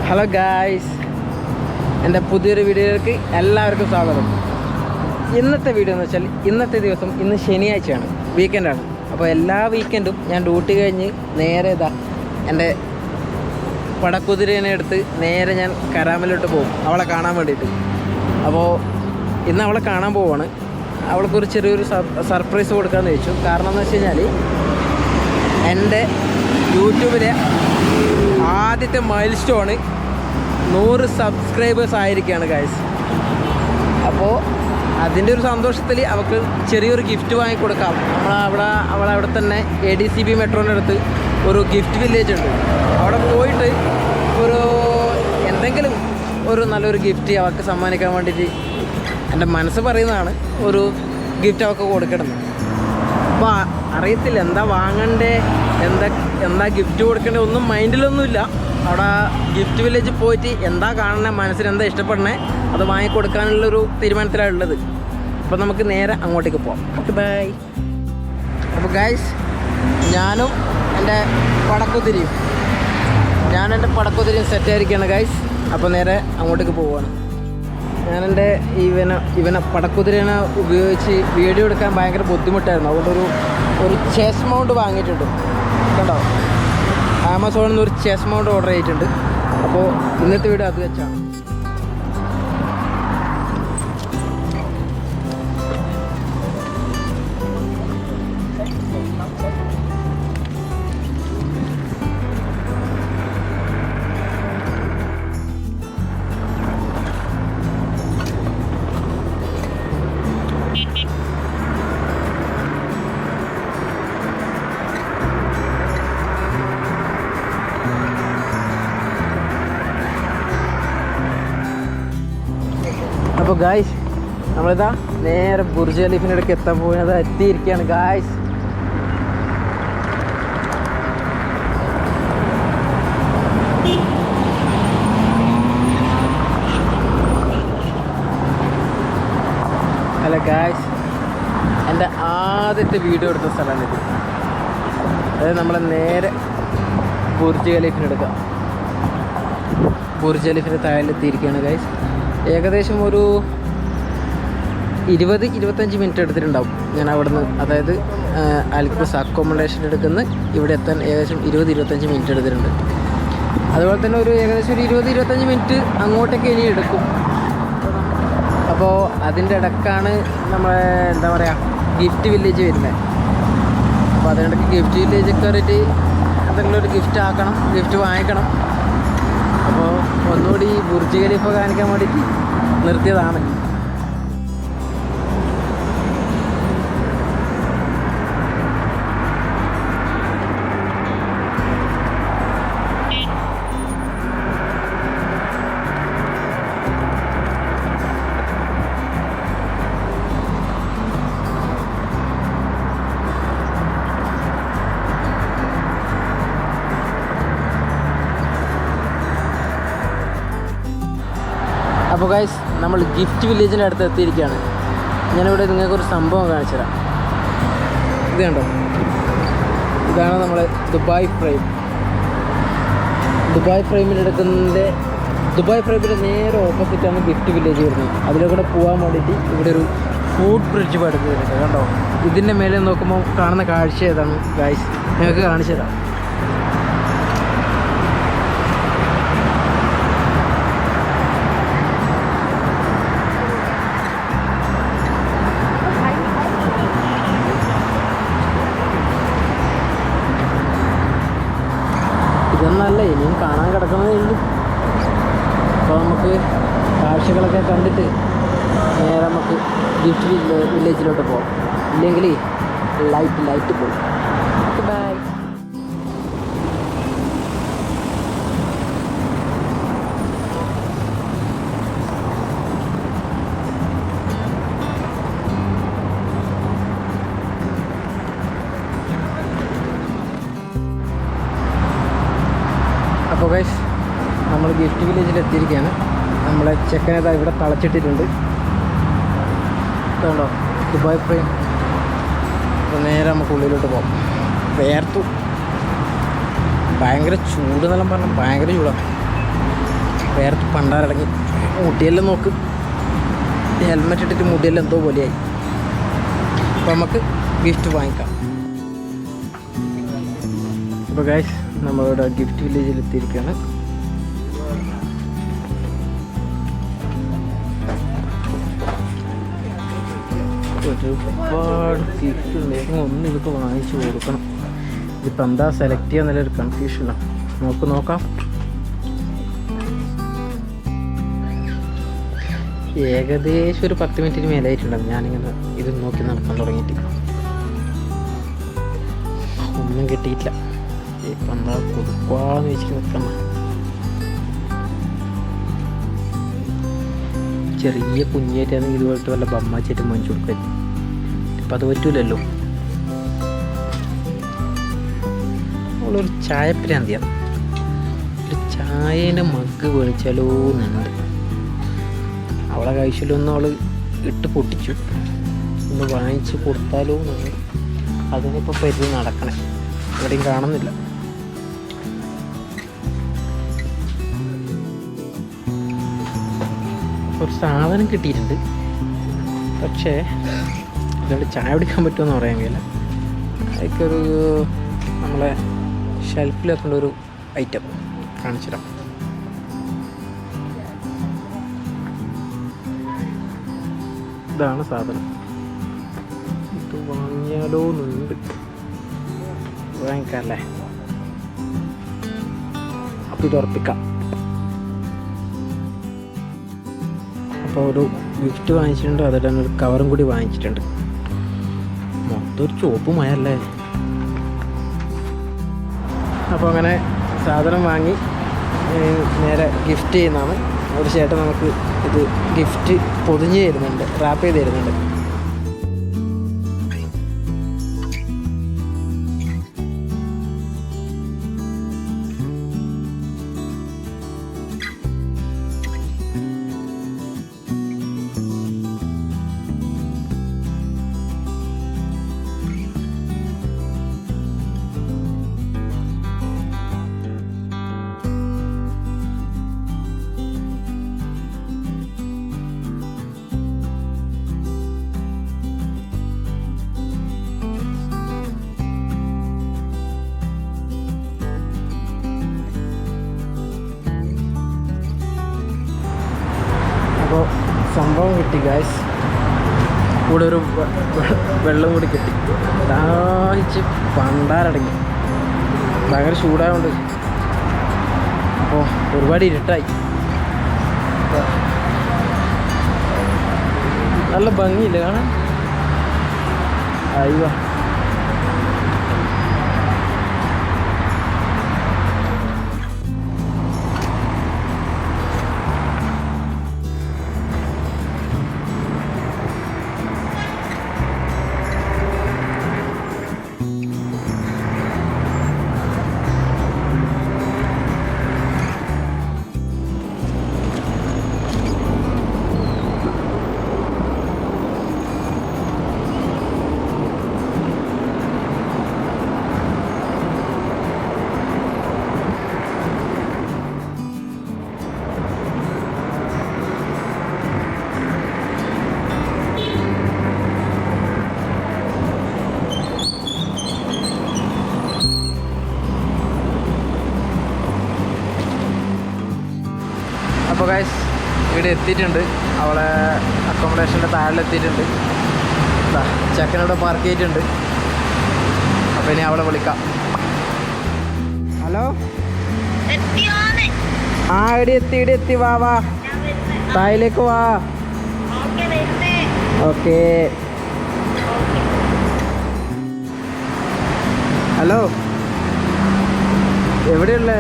Hello guys, എൻ്റെ പുതിയൊരു വീഡിയോയിലേക്ക് എല്ലാവർക്കും സ്വാഗതം. ഇന്നത്തെ വീഡിയോ എന്ന് വെച്ചാൽ ഇന്നത്തെ ദിവസം ഇന്ന് ശനിയാഴ്ചയാണ്, വീക്കെൻഡാണ്. അപ്പോൾ എല്ലാ വീക്കെൻഡും ഞാൻ ഡ്യൂട്ടി കഴിഞ്ഞ് നേരെ എൻ്റെ പടക്കുതിരേനെ എടുത്ത് നേരെ ഞാൻ കരാമലോട്ട് പോകും അവളെ കാണാൻ വേണ്ടിയിട്ട്. അപ്പോൾ ഇന്ന് അവളെ കാണാൻ പോവാണ്. അവൾക്കൊരു ചെറിയൊരു സർപ്രൈസ് കൊടുക്കാമെന്ന് ചോദിച്ചു. കാരണം എന്ന് വെച്ച് കഴിഞ്ഞാൽ എൻ്റെ യൂട്യൂബിലെ ആദ്യത്തെ മൈൽ സ്റ്റോണ് 100 സബ്സ്ക്രൈബേഴ്സ് ആയിരിക്കുകയാണ് ഗൈസ്. അപ്പോൾ അതിൻ്റെ ഒരു സന്തോഷത്തിൽ അവൾക്ക് ചെറിയൊരു ഗിഫ്റ്റ് വാങ്ങിക്കൊടുക്കാം. അവളവിടെ തന്നെ ADCB മെട്രോൻ്റെ അടുത്ത് ഒരു ഗിഫ്റ്റ് വില്ലേജ് ഉണ്ട്. അവിടെ പോയിട്ട് എന്തെങ്കിലും ഒരു നല്ലൊരു ഗിഫ്റ്റ് അവൾക്ക് സമ്മാനിക്കാൻ വേണ്ടിയിട്ട് എൻ്റെ മനസ്സ് പറയുന്നതാണ്. ഒരു ഗിഫ്റ്റ് അവൾക്ക് കൊടുക്കണം. അപ്പോൾ അറിയത്തില്ല എന്താ വാങ്ങണ്ടേ, എന്താ ഗിഫ്റ്റ് കൊടുക്കേണ്ടത്, ഒന്നും മൈൻഡിലൊന്നുമില്ല. അവിടെ ഗിഫ്റ്റ് വില്ലേജിൽ പോയിട്ട് എന്താ കാണണേ, മനസ്സിന് എന്താ ഇഷ്ടപ്പെടണേ, അത് വാങ്ങിക്കൊടുക്കാനുള്ളൊരു തീരുമാനത്തിലാണ് ഉള്ളത്. അപ്പോൾ നമുക്ക് നേരെ അങ്ങോട്ടേക്ക് പോവാം. Okay, bye. അപ്പോൾ ഗൈസ്, ഞാനും എൻ്റെ പടക്കുതിരിയും സെറ്റായിരിക്കുകയാണ് ഗൈസ്. അപ്പോൾ നേരെ അങ്ങോട്ടേക്ക് പോവുകയാണ്. ഞാനെൻ്റെ ഇവനെ പടക്കുതിരനെ ഉപയോഗിച്ച് വീഡിയോ എടുക്കാൻ ഭയങ്കര ബുദ്ധിമുട്ടായിരുന്നു. അതുകൊണ്ടൊരു ചെസ് മൗണ്ട് വാങ്ങിയിട്ടുണ്ട്. കണ്ടോ, ആമസോണിൽ നിന്ന് ഒരു ചെസ് മൗണ്ട് ഓർഡർ ചെയ്തിട്ടുണ്ട്. അപ്പോൾ ഇന്നത്തെ വീഡിയോ അത് വെച്ചാണ്. അപ്പോൾ ഗായ്സ്, നമ്മളിതാ നേരെ ബുർജ് ഖലീഫിൻ്റെ ഇടയ്ക്ക് എത്താൻ പോകുന്നത് എത്തിയിരിക്കുകയാണ് ഗായ്സ്. ഹലോ ഗായ്സ്, എൻ്റെ ആദ്യത്തെ വീഡിയോ എടുത്ത സ്ഥലമാണിത്. അതായത് നമ്മൾ നേരെ ബുർജ് ഖലീഫിൻ്റെ എടുക്കാം. ബുർജ് ഖലീഫിൻ്റെ താഴെത്തിയിരിക്കുകയാണ് ഗായ്സ്. ഏകദേശം ഒരു 20-25 മിനിറ്റ് എടുത്തിട്ടുണ്ടാവും ഞാൻ അവിടുന്ന്. അതായത് അൽക്കൂസ് അക്കോമഡേഷൻ എടുക്കുന്ന ഇവിടെ എത്താൻ ഏകദേശം 20-25 മിനിറ്റ് എടുത്തിട്ടുണ്ട്. അതുപോലെ തന്നെ ഏകദേശം ഒരു 20-25 മിനിറ്റ് അങ്ങോട്ടേക്ക് ഇനി എടുക്കും. അപ്പോൾ അതിൻ്റെ ഇടയ്ക്കാണ് നമ്മളെ എന്താ പറയുക ഗിഫ്റ്റ് വില്ലേജ് വരുന്നത്. അപ്പോൾ അതിനിടയ്ക്ക് ഗിഫ്റ്റ് വില്ലേജ് കയറിയിട്ട് എന്തെങ്കിലും ഒരു ഗിഫ്റ്റ് ആക്കണം, ഗിഫ്റ്റ് വാങ്ങിക്കണം. അപ്പോൾ ഒന്നുകൂടി ബുർജ് ഖലീഫ കാണിക്കാൻ വേണ്ടിയിട്ട് നിർത്തിയതാണ്. അപ്പോൾ ഗൈസ്, നമ്മൾ ഗിഫ്റ്റ് വില്ലേജിൻ്റെ അടുത്ത് എത്തിയിരിക്കുകയാണ്. ഞാനിവിടെ നിങ്ങൾക്കൊരു സംഭവം കാണിച്ചു തരാം. ഇത് കണ്ടോ, ഇതാണ് നമ്മളെ ദുബായ് ഫ്രെയിമിൻ്റെ നേരെ ഓപ്പോസിറ്റാണ് ഗിഫ്റ്റ് വില്ലേജ് വരുന്നത്. അതിലൂടെ പോകാൻ വേണ്ടിയിട്ട് ഇവിടെ ഒരു ഫുഡ് ബ്രിഡ്ജ് പടുത്തിട്ടുണ്ട്. കണ്ടോ, ഇതിൻ്റെ മേലെ നോക്കുമ്പോൾ കാണുന്ന കാഴ്ച ഏതാണ് ഗൈസ്, നിങ്ങൾക്ക് കാണിച്ചു തരാം. ഇതൊന്നല്ല, ഇനിയും കാണാൻ കിടക്കുന്നതേ ഉള്ളൂ. അപ്പോൾ നമുക്ക് കാഴ്ചകളൊക്കെ കണ്ടിട്ട് നേരെ നമുക്ക് ഗിഫ്റ്റ് വില്ലേജിലോട്ട് പോകാം. ഇല്ലെങ്കിൽ ലൈറ്റ് പോകും. Okay, bye. അപ്പോൾ ഗൈസ്, നമ്മൾ ഗിഫ്റ്റ് വില്ലേജിൽ എത്തിയിരിക്കുകയാണ്. നമ്മളെ ചെക്കനേതാ ഇവിടെ തളച്ചിട്ടിട്ടുണ്ട്. കണ്ടോ, ദുബായ് ഫ്രെയിം. അപ്പോൾ നേരെ നമുക്ക് ഉള്ളിലോട്ട് പോകാം. വേർത്തു, ഭയങ്കര ചൂട് എന്നെല്ലാം പറഞ്ഞാൽ ഭയങ്കര ചൂടാണ്. വേറെ പണ്ടാരടങ്ങി. മുടിയെല്ലാം നോക്ക്, ഹെൽമെറ്റ് ഇട്ടിട്ട് മുടിയെല്ലാം എന്തോ പോലെയായി. അപ്പോൾ നമുക്ക് ഗിഫ്റ്റ് വാങ്ങിക്കാം. അപ്പോൾ ഗൈസ്, നമ്മളിവിടെ ഗിഫ്റ്റ് വില്ലേജിൽ എത്തിയിരിക്കുകയാണ്. ഒരുപാട് ഗിഫ്റ്റ് ഉണ്ട്. ഒന്ന് ഇതൊക്കെ വാങ്ങിച്ചു കൊടുക്കണം. ഇതിപ്പോൾ എന്താ സെലക്ട് ചെയ്യാൻ നല്ലൊരു കൺഫ്യൂഷനാണ്. നോക്കാം. ഏകദേശം ഒരു 10 മിനിറ്റിന് മേലായിട്ടുണ്ടാകും ഞാനിങ്ങനെ ഇത് നോക്കി നടക്കാൻ തുടങ്ങിയിട്ട്. ഒന്നും കിട്ടിയിട്ടില്ല. ഇപ്പം എന്താ കൊടുക്കാന്ന് വെച്ചിട്ട് നിൽക്കണം. ചെറിയ കുഞ്ഞായിട്ടാണെങ്കിൽ ഇതുപോലത്തെ വല്ല ബമ്മാച്ചായിട്ട് വാങ്ങിച്ചു കൊടുക്കാൻ. ഇപ്പം അത് പറ്റൂലല്ലോ. അവളൊരു ചായപ്രാന്തിയാണ്. ഒരു ചായേൻ്റെ മഗ് മേടിച്ചാലോ എന്നുണ്ട്. അവളെ കഴിച്ചിലൊന്നും അവൾ ഇട്ട് പൊട്ടിച്ചു. ഒന്ന് വാങ്ങിച്ച് കൊടുത്താലോ എന്നുണ്ട്. അതിനിപ്പോൾ പരിധി നടക്കണേ. എവിടെയും കാണുന്നില്ല. ഒരു സാധനം കിട്ടിയിട്ടുണ്ട്. പക്ഷേ അതുകൊണ്ട് ചായ കുടിക്കാൻ പറ്റുമെന്ന് പറയാൻ കഴിയില്ല. അതൊക്കൊരു നമ്മളെ ഷെൽഫിൽ വെക്കേണ്ട ഒരു ഐറ്റം കാണിച്ചിടാം. ഇതാണ് സാധനം. ഇത് വാങ്ങിയാലോ എന്നുണ്ട്. വാങ്ങിക്കാല്ലേ? അപ്പോൾ ഇത് ഉറപ്പിക്കാം. അപ്പോൾ ഒരു ഗിഫ്റ്റ് വാങ്ങിച്ചിട്ടുണ്ട്. അതിൽ തന്നെ ഒരു കവറും കൂടി വാങ്ങിച്ചിട്ടുണ്ട്. മൊത്തം ഒരു ചുവപ്പ് മയല്ലേ. അപ്പോൾ അങ്ങനെ സാധനം വാങ്ങി നേരെ ഗിഫ്റ്റ് ചെയ്യുന്നതാണ്. ഒരു ചേട്ടൻ നമുക്ക് ഇത് ഗിഫ്റ്റ് പൊതിഞ്ഞ് തരുന്നുണ്ട്, റാപ്പ് ചെയ്ത് തരുന്നുണ്ട്. അപ്പോൾ സംഭവം കിട്ടി ഗായ്സ്. കൂടെ ഒരു വെള്ളം കൂടി കിട്ടി. ദാഹിച്ച് പണ്ടാരടങ്ങി. ഭയങ്കര ചൂടായതുകൊണ്ട് അപ്പോൾ ഒരുപാട് ഇരുട്ടായി. നല്ല ഭംഗിയില്ല കാണാൻ. അയ്യോ, അപ്പോൾ ഗൈസ് ഇവിടെ എത്തിയിട്ടുണ്ട്. അവളെ അക്കോമഡേഷൻ്റെ താഴിലെത്തിയിട്ടുണ്ട്. ചെക്കനോട് പാർക്ക് ചെയ്തിട്ടുണ്ട്. അപ്പോൾ ഇനി അവളെ വിളിക്കാം. ഹലോ, ആ ഇവിടെ എത്തി. വാ താഴിലേക്ക് വാ. ഓക്കെ. ഹലോ, എവിടെയുള്ളേ?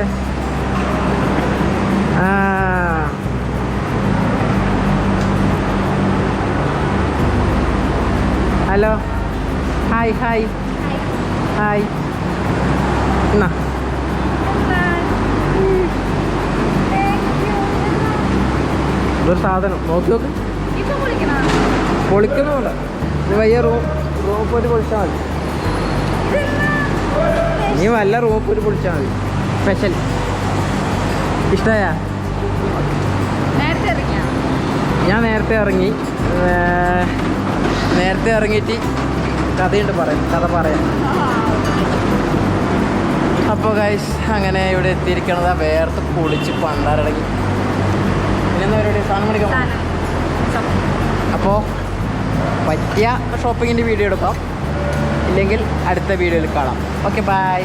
Hello, hi. എന്നാ ഇതൊരു സാധനം നോക്കി നോക്ക്. പൊളിക്കുന്ന പോലെ വയ്യ. റൂപ്പ് പൊളിച്ചാൽ മതി. നീ വല്ല റൂപ്പ് പൊളിച്ചാൽ മതി. സ്പെഷ്യൽ ഇഷ്ടമായ ഞാൻ നേരത്തെ ഇറങ്ങി. നേരത്തെ ഇറങ്ങിയിട്ട് കഥ പറയാം. അപ്പോൾ ഗൈസ് അങ്ങനെ ഇവിടെ എത്തിയിരിക്കണത് വേർത്ത് പൊളിച്ച് പണ്ടാരടങ്ങി. ഇന്നെന്താ പരിപാടി? സാധനം മേടിക്കാൻ. അപ്പോൾ പറ്റിയ ഷോപ്പിങ്ങിൻ്റെ വീഡിയോ എടുക്കാം, ഇല്ലെങ്കിൽ അടുത്ത വീഡിയോയിൽ കാണാം. Okay bye.